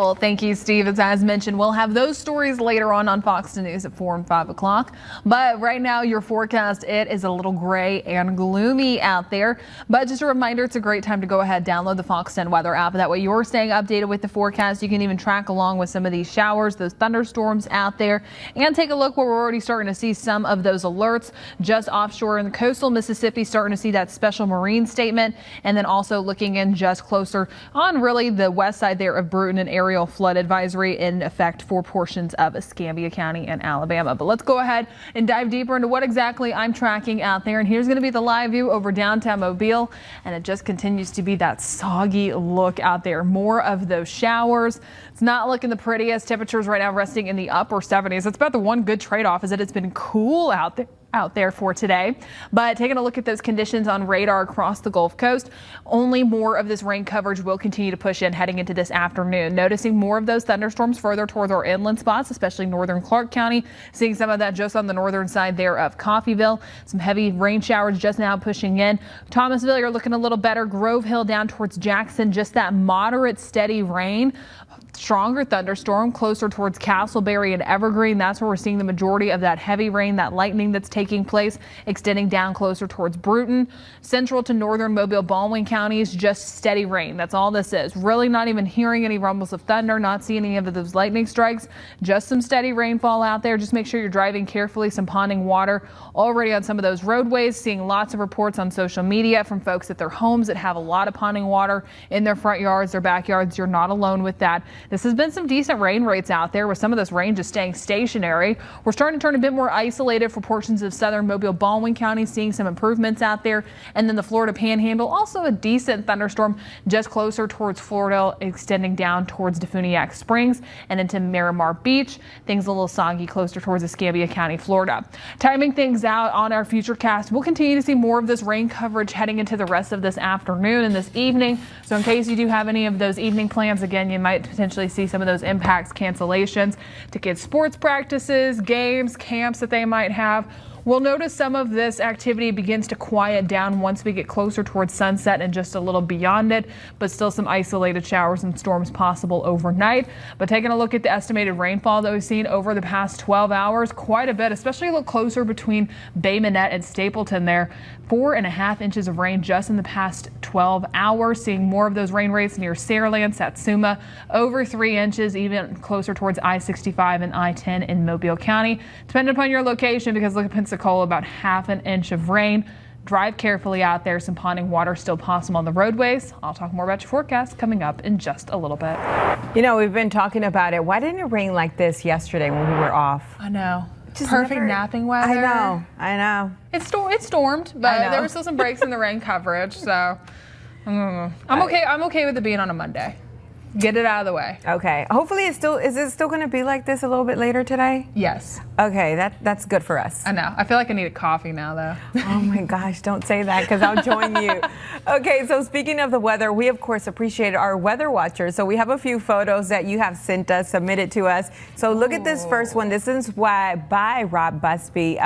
Well, thank you, Steve. As mentioned, we'll have those stories later on Fox News at 4 and 5 o'clock. But right now, your forecast, it is a little gray and gloomy out there. But just a reminder, it's a great time to go ahead, download the Fox 10 weather app. That way you're staying updated with the forecast. You can even track along with some of these showers, those thunderstorms out there, and take a look where we're already starting to see some of those alerts just offshore in the coastal Mississippi, starting to see that special marine statement, and then also looking in just closer on really the west side there of Bruton, and aerial flood advisory in effect for portions of Escambia County and Alabama. But let's go ahead and dive deeper into what exactly I'm tracking out there. And here's going to be the live view over downtown Mobile, and it just continues to be that soggy look out there. More of those showers. It's not looking the prettiest. Temperatures right now resting in the upper 70s. It's about the one good trade-off is that it's been cool out there for today. But taking a look at those conditions on radar across the Gulf Coast, only more of this rain coverage will continue to push in heading into this afternoon. Noticing more of those thunderstorms further towards our inland spots, especially northern Clark County. Seeing some of that just on the northern side there of Coffeyville. Some heavy rain showers just now pushing in. Thomasville, you're looking a little better. Grove Hill down towards Jackson, just that moderate steady rain. Stronger thunderstorm closer towards Castleberry and Evergreen. That's where we're seeing the majority of that heavy rain, that lightning that's taking place, extending down closer towards Bruton. Central to northern Mobile, Baldwin counties, just steady rain. That's all this is. Really not even hearing any rumbles of thunder, not seeing any of those lightning strikes. Just some steady rainfall out there. Just make sure you're driving carefully. Some ponding water already on some of those roadways. Seeing lots of reports on social media from folks at their homes that have a lot of ponding water in their front yards, their backyards. You're not alone with that. This has been some decent rain rates out there with some of this rain just staying stationary. We're starting to turn a bit more isolated for portions of southern Mobile, Baldwin County, seeing some improvements out there. And then the Florida Panhandle, also a decent thunderstorm just closer towards Florida, extending down towards Defuniak Springs and into Miramar Beach. Things a little soggy closer towards Escambia County, Florida. Timing things out on our futurecast, we'll continue to see more of this rain coverage heading into the rest of this afternoon and this evening. So in case you do have any of those evening plans, again, you might potentially see some of those impacts, cancellations to kids' sports practices, games, camps that they might have. We'll notice some of this activity begins to quiet down once we get closer towards sunset and just a little beyond it, but still some isolated showers and storms possible overnight. But taking a look at the estimated rainfall that we've seen over the past 12 hours, quite a bit, especially a little closer between Bay Minette and Stapleton there. 4.5 inches of rain just in the past 12 hours. Seeing more of those rain rates near Saraland, Satsuma, over 3 inches, even closer towards I-65 and I-10 in Mobile County. Depending upon your location, because look at Pensacola, about 1/2 inch of rain. Drive carefully out there. Some ponding water still possible on the roadways. I'll talk more about your forecast coming up in just a little bit. You know, we've been talking about it. Why didn't it rain like this yesterday when we were off? I know. Just perfect never, napping weather. I know. It stormed, but there were still some breaks in the rain coverage. So I'm okay. I'm okay with it being on a Monday. Get it out of the way. Okay. Hopefully is it still going to be like this a little bit later today? Yes. Okay, that's good for us. I know. I feel like I need a coffee now, though. Oh my gosh, don't say that because I'll join you. Okay, so speaking of the weather, we of course appreciate our weather watchers. So we have a few photos that you have sent us, submitted to us. So look at this first one. This is by Rob Busby,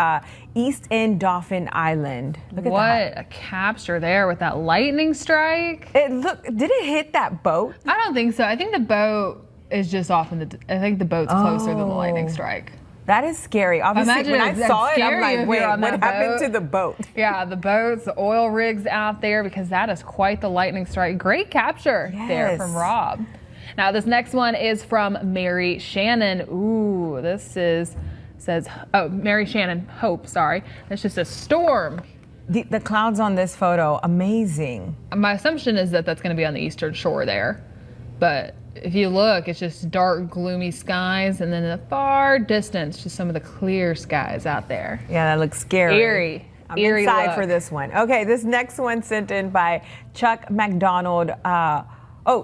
East End Dauphin Island. Look at that. What a capture there with that lightning strike. Did it hit that boat? I don't think so. I think the boat is just off I think the boat's closer than the lightning strike. That is scary. Obviously, when I saw it, I'm like, wait, what happened to the boat? Yeah, the boats, the oil rigs out there, because that is quite the lightning strike. Great capture there from Rob. Now, this next one is from Mary Shannon. Ooh, says, Mary Shannon Hope, sorry. That's just a storm. The clouds on this photo, amazing. My assumption is that that's going to be on the eastern shore there. But if you look, it's just dark, gloomy skies, and then in the far distance, just some of the clear skies out there. Yeah, that looks scary. Eerie. I'm excited for this one. Okay, this next one sent in by Chuck McDonald.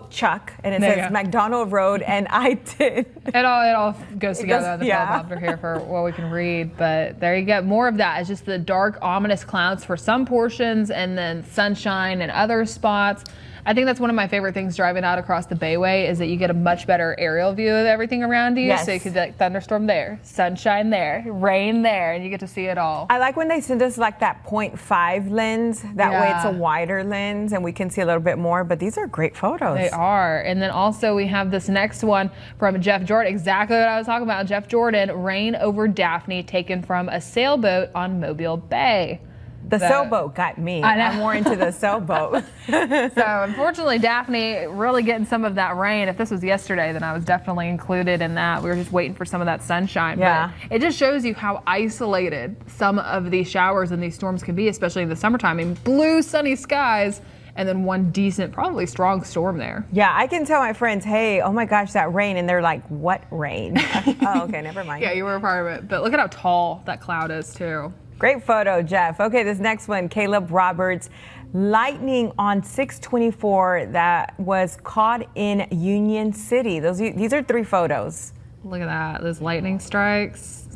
Chuck, and it says McDonald Road and I-10. It all goes together on the teleprompter here for what we can read, but there you go. More of that. It's just the dark, ominous clouds for some portions and then sunshine in other spots. I think that's one of my favorite things driving out across the Bayway is that you get a much better aerial view of everything around you. Yes. So you could like thunderstorm there, sunshine there, rain there, and you get to see it all. I like when they send us like that 0.5 lens. That way it's a Yeah. wider lens and we can see a little bit more. But these are great photos. They are. And then also we have this next one from Jeff Jordan. Exactly what I was talking about. Jeff Jordan, rain over Daphne taken from a sailboat on Mobile Bay. The sailboat got me. I know. I'm more into the sailboat. So unfortunately, Daphne really getting some of that rain. If this was yesterday, then I was definitely included in that. We were just waiting for some of that sunshine. Yeah. But it just shows you how isolated some of these showers and these storms can be, especially in the summertime. I mean, blue, sunny skies, and then one decent, probably strong storm there. Yeah, I can tell my friends, hey, oh my gosh, that rain. And they're like, what rain? Oh, okay, never mind. Yeah, you were a part of it. But look at how tall that cloud is, too. Great photo, Jeff. Okay, this next one, Caleb Roberts. Lightning on 624 that was caught in Union City. These are 3 photos. Look at that. Those lightning strikes.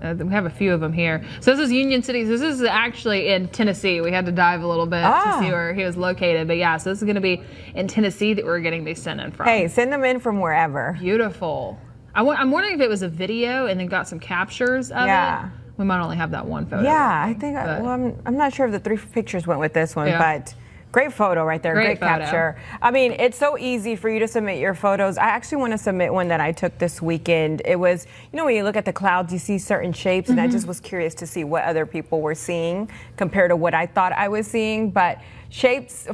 We have a few of them here. So this is Union City. This is actually in Tennessee. We had to dive a little bit to see where he was located. But yeah, so this is going to be in Tennessee that we're getting these sent in from. Hey, send them in from wherever. Beautiful. I'm wondering if it was a video and then got some captures of it. We might only have that one photo. Yeah, I think, well, I'm not sure if the 3 pictures went with this one, Yeah. but great photo right there. Great photo. capture. I mean, it's so easy for you to submit your photos. I actually want to submit one that I took this weekend. It was, you know, when you look at the clouds, you see certain shapes, and I just was curious to see what other people were seeing compared to what I thought I was seeing. But shapes,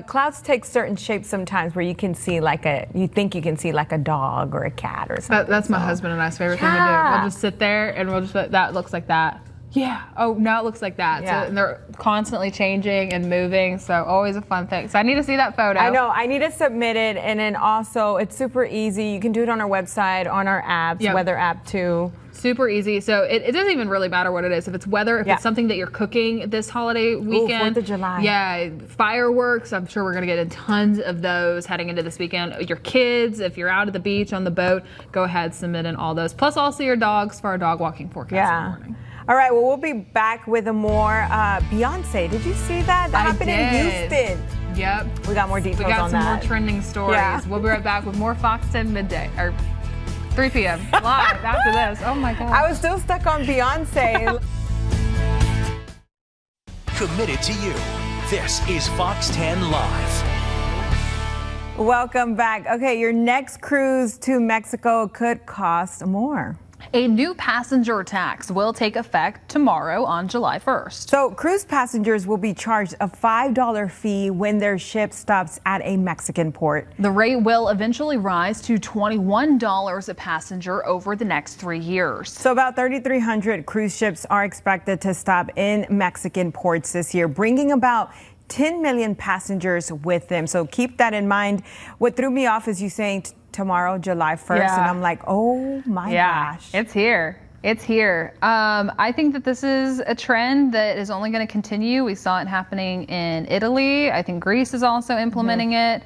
clouds take certain shapes sometimes where you can see like you think you can see like a dog or a cat or something. That's my husband and I's favorite thing to do. We'll just sit there and we'll just, that looks like that. Yeah. Oh, now it looks like that. Yeah. So they're constantly changing and moving. So always a fun thing. So I need to see that photo. I know. I need to submit it. And then also, it's super easy. You can do it on our website, on our apps, Yep. weather app too. Super easy. So it doesn't even really matter what it is. If it's weather, if Yeah. it's something that you're cooking this holiday weekend. 4th of July. Yeah. Fireworks. I'm sure we're going to get tons of those heading into this weekend. Your kids, if you're out at the beach, on the boat, go ahead, submit in all those. Plus also your dogs for our dog walking forecast in the Yeah. morning. All right. Well, we'll be back with a more Beyonce. Did you see that? That happened in Houston. Yep. We got more details We got on some that. more trending stories. Yeah. We'll be right back with more Fox 10 midday or 3 p.m. live after this. Oh my God. I was still stuck on Beyonce. Committed to you. This is Fox 10 Live. Welcome back. Okay, your next cruise to Mexico could cost more. A new passenger tax will take effect tomorrow on July 1st. So cruise passengers will be charged a $5 fee when their ship stops at a Mexican port. The rate will eventually rise to $21 a passenger over the next 3 years. So about 3,300 cruise ships are expected to stop in Mexican ports this year, bringing about 10 million passengers with them. So keep that in mind. What threw me off is you saying tomorrow, July 1st, Yeah. and I'm like, oh my gosh. It's here. It's here. I think that this is a trend that is only going to continue. We saw it happening in Italy. I think Greece is also implementing it.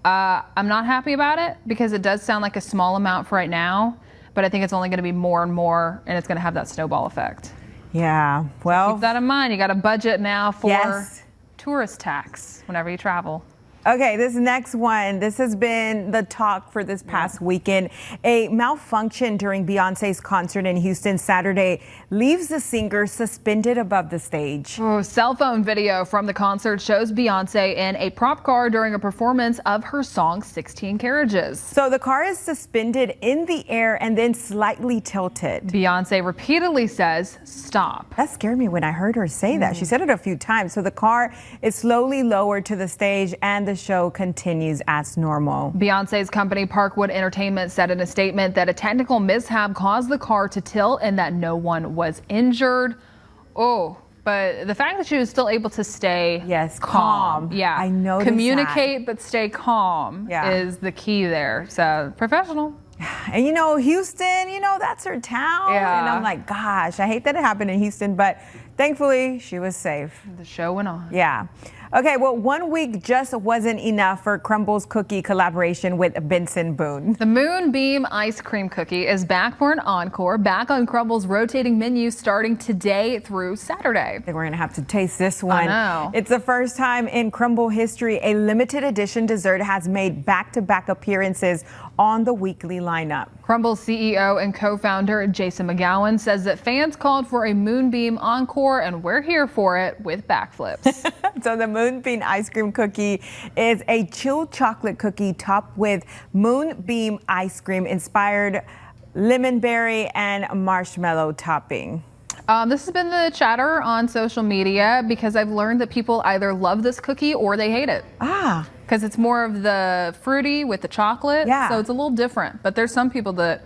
I'm not happy about it because it does sound like a small amount for right now, but I think it's only going to be more and more, and it's going to have that snowball effect. Yeah, well, Keep that in mind. You got a budget now for Yes. tourist tax whenever you travel. okay, this next one, this has been the talk for this past weekend. A malfunction during Beyonce's concert in Houston Saturday leaves the singer suspended above the stage. Oh, cell phone video from the concert shows Beyonce in a prop car during a performance of her song 16 Carriages. So the car is suspended in the air and then slightly tilted. Beyonce repeatedly says, stop. That scared me when I heard her say that. She said it a few times. So the car is slowly lowered to the stage and the show continues as normal. Beyonce's company Parkwood Entertainment said in a statement that a technical mishap caused the car to tilt and that no one was injured. Oh, but the fact that she was still able to stay calm. Yeah, I noticed communicate but stay calm Yeah. is the key there. So professional. And you know, Houston, you know, that's her town. Yeah. And I'm like, gosh, I hate that it happened in Houston, but thankfully she was safe. The show went on. Yeah. Okay, well, 1 week just wasn't enough for Crumble's cookie collaboration with Benson Boone. The Moonbeam Ice Cream Cookie is back for an encore, back on Crumble's rotating menu starting today through Saturday. I think we're going to have to taste this one. I know. It's the first time in Crumble history a limited edition dessert has made back-to-back appearances on the weekly lineup. Crumble's CEO and co-founder Jason McGowan says that fans called for a Moonbeam encore, and we're here for it with backflips. So the Moonbeam ice cream cookie is a chilled chocolate cookie topped with Moonbeam ice cream inspired lemonberry and marshmallow topping. This has been the chatter on social media because I've learned that people either love this cookie or they hate it. Ah. Because it's more of the fruity with the chocolate. Yeah. So it's a little different. But there's some people that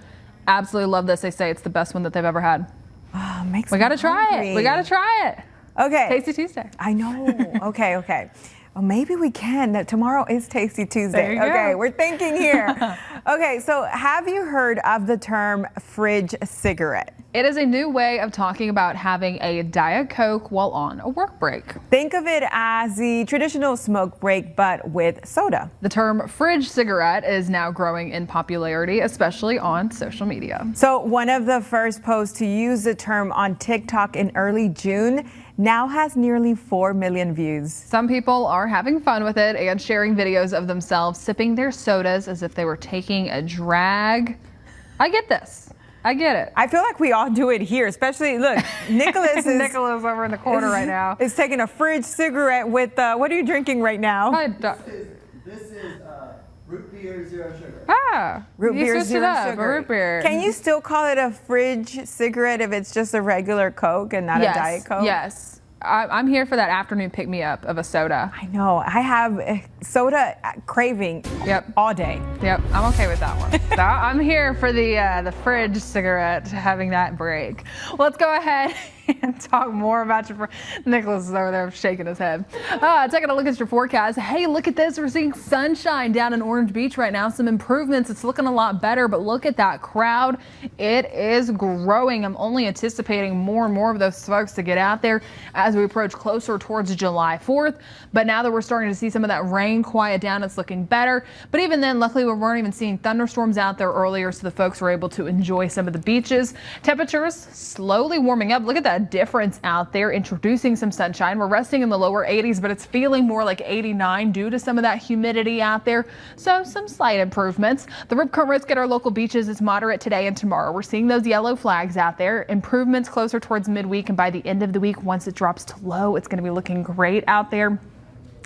absolutely love this. They say it's the best one that they've ever had. Oh, makes We me got to try hungry. it. We got to try it. Okay. Tasty Tuesday. I know. Okay. Well, maybe we can. Tomorrow is Tasty Tuesday. There you go. Okay, we're thinking here. Okay, so have you heard of the term fridge cigarette? It is a new way of talking about having a Diet Coke while on a work break. Think of it as the traditional smoke break, but with soda. The term fridge cigarette is now growing in popularity, especially on social media. So one of the first posts to use the term on TikTok in early June now has nearly 4 million views. Some people are having fun with it and sharing videos of themselves sipping their sodas as if they were taking a drag. I get this. I get it. I feel like we all do it here, especially, look, Nicholas is Nicholas over in the corner right now. is taking a fridge cigarette with, what are you drinking right now? This is root beer, zero sugar. Root you beer, switched zero it up, sugar. root beer. Can you still call it a fridge cigarette if it's just a regular Coke and not Yes, a Diet Coke? yes. I'm here for that afternoon pick-me-up of a soda. I know. I have soda craving all day. Yep, I'm okay with that one. So I'm here for the fridge cigarette, having that break. Let's go ahead and talk more about your. Nicholas is over there shaking his head. Taking a look at your forecast. Hey, look at this. We're seeing sunshine down in Orange Beach right now. Some improvements. It's looking a lot better, but look at that crowd. It is growing. I'm only anticipating more and more of those folks to get out there as we approach closer towards July 4th. But now that we're starting to see some of that rain quiet down, it's looking better. But even then, luckily, we weren't even seeing thunderstorms out there earlier, so the folks were able to enjoy some of the beaches. Temperatures slowly warming up. Look at that difference out there, introducing some sunshine. We're resting in the lower 80s, but it's feeling more like 89 due to some of that humidity out there. So some slight improvements. The rip current risk at our local beaches is moderate today and tomorrow. We're seeing those yellow flags out there. Improvements closer towards midweek, and by the end of the week, once it drops to low, it's going to be looking great out there.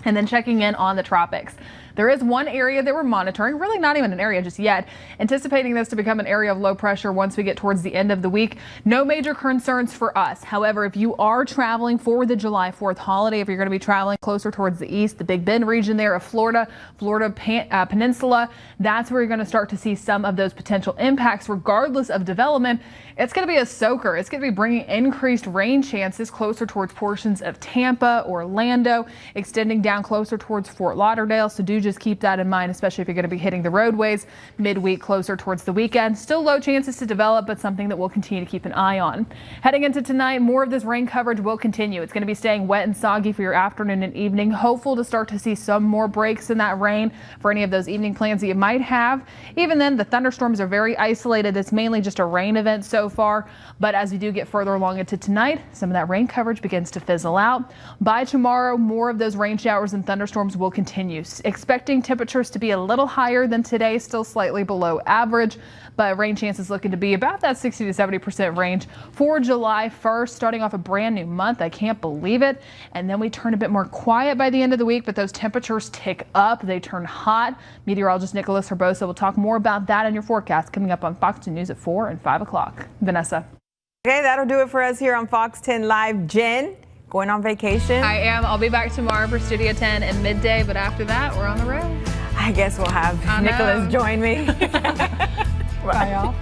And then checking in on the tropics. There is one area that we're monitoring, really not even an area just yet, anticipating this to become an area of low pressure once we get towards the end of the week. No major concerns for us. However, if you are traveling for the July 4th holiday, if you're going to be traveling closer towards the east, the Big Bend region there of Florida Peninsula, that's where you're going to start to see some of those potential impacts regardless of development. It's going to be a soaker. It's going to be bringing increased rain chances closer towards portions of Tampa, Orlando, extending down closer towards Fort Lauderdale. So do just keep that in mind, especially if you're going to be hitting the roadways midweek closer towards the weekend. Still low chances to develop, but something that we'll continue to keep an eye on. Heading into tonight, more of this rain coverage will continue. It's going to be staying wet and soggy for your afternoon and evening. Hopeful to start to see some more breaks in that rain for any of those evening plans that you might have. Even then, the thunderstorms are very isolated. It's mainly just a rain event so far, but as we do get further along into tonight, some of that rain coverage begins to fizzle out. By tomorrow, more of those rain showers and thunderstorms will continue. Expecting temperatures to be a little higher than today, still slightly below average, but rain chances looking to be about that 60 to 70% range for July 1st, starting off a brand new month. I can't believe it. And then we turn a bit more quiet by the end of the week, but those temperatures tick up. They turn hot. Meteorologist Nicholas Herbosa will talk more about that in your forecast coming up on Fox 2 News at 4 and 5 o'clock. Vanessa. Okay, that'll do it for us here on Fox 10 Live. Jen, going on vacation? I am. I'll be back tomorrow for Studio 10 and midday, but after that, we're on the road. I guess we'll have Nicholas join me. Bye, y'all.